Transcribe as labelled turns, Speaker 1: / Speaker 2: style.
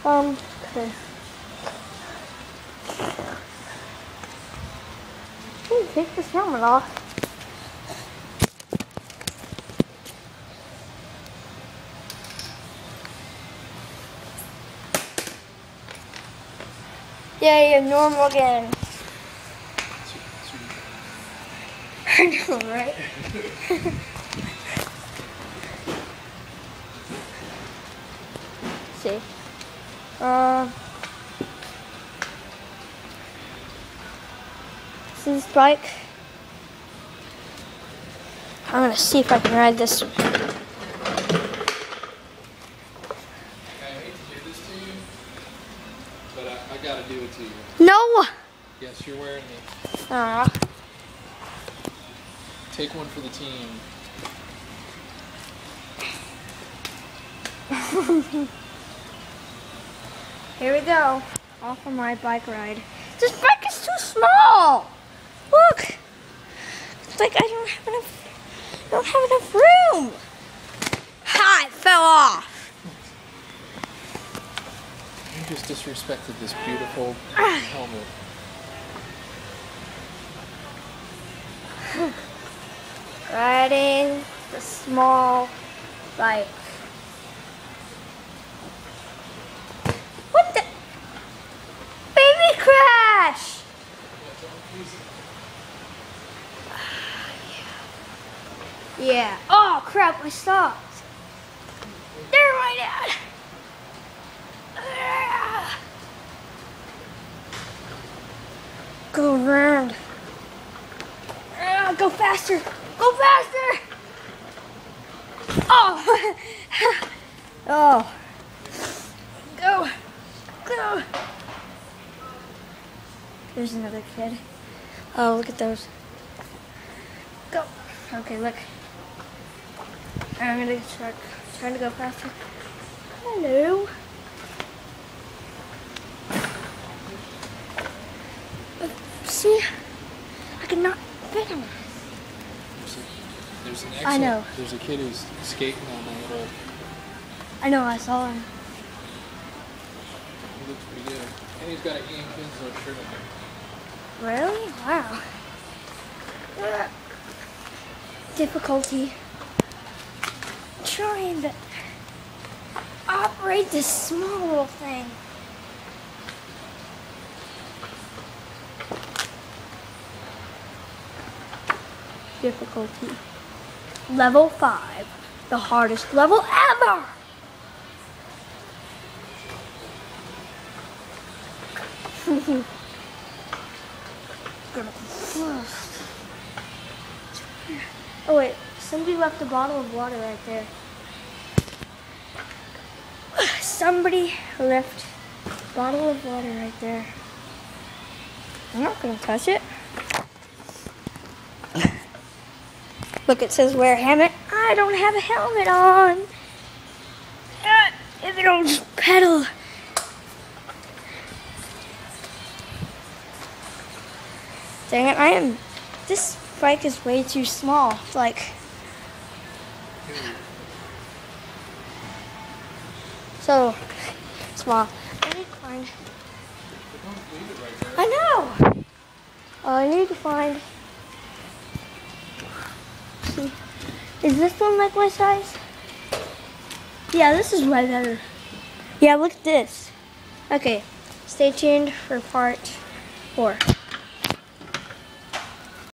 Speaker 1: Okay. Take this helmet off. Yay, normal again. I know, right? See. This is this bike. I'm gonna see if I can ride this one.
Speaker 2: I hate to do this to you, but I gotta do it to you.
Speaker 1: No!
Speaker 2: Yes, you're wearing me. Take one for the team.
Speaker 1: Here we go. Off on my bike ride. This bike is too small! Look! It's like I don't have enough room! Ha! It fell off!
Speaker 2: You just disrespected this beautiful helmet.
Speaker 1: Riding the small bike. What the? Baby crash! Yeah. Oh crap, I stopped. There my dad. Go around. Go faster. Go faster. Oh. Oh. Go. Go. There's another kid. Oh, look at those. Go. Okay, look. I'm gonna trying to go faster. Hello. See, I cannot fit him.
Speaker 2: There's an
Speaker 1: I
Speaker 2: excellent,
Speaker 1: know.
Speaker 2: There's a kid who's skating on the little.
Speaker 1: I know, I saw him.
Speaker 2: He looks pretty good. And he's got an Ian Kinslow shirt on.
Speaker 1: Really? Wow. Difficulty trying to operate this small little thing. Difficulty level 5, the hardest level ever. Oh wait, somebody left a bottle of water right there. Somebody left a bottle of water right there. I'm not gonna touch it. Look, it says wear helmet. I don't have a helmet on. If it'll just pedal. Dang it, this bike is way too small. Like, so small. I need to find. I know. I need to find. See, is this one like my size? Yeah, this is way better. Yeah, look at this. Okay, stay tuned for part 4.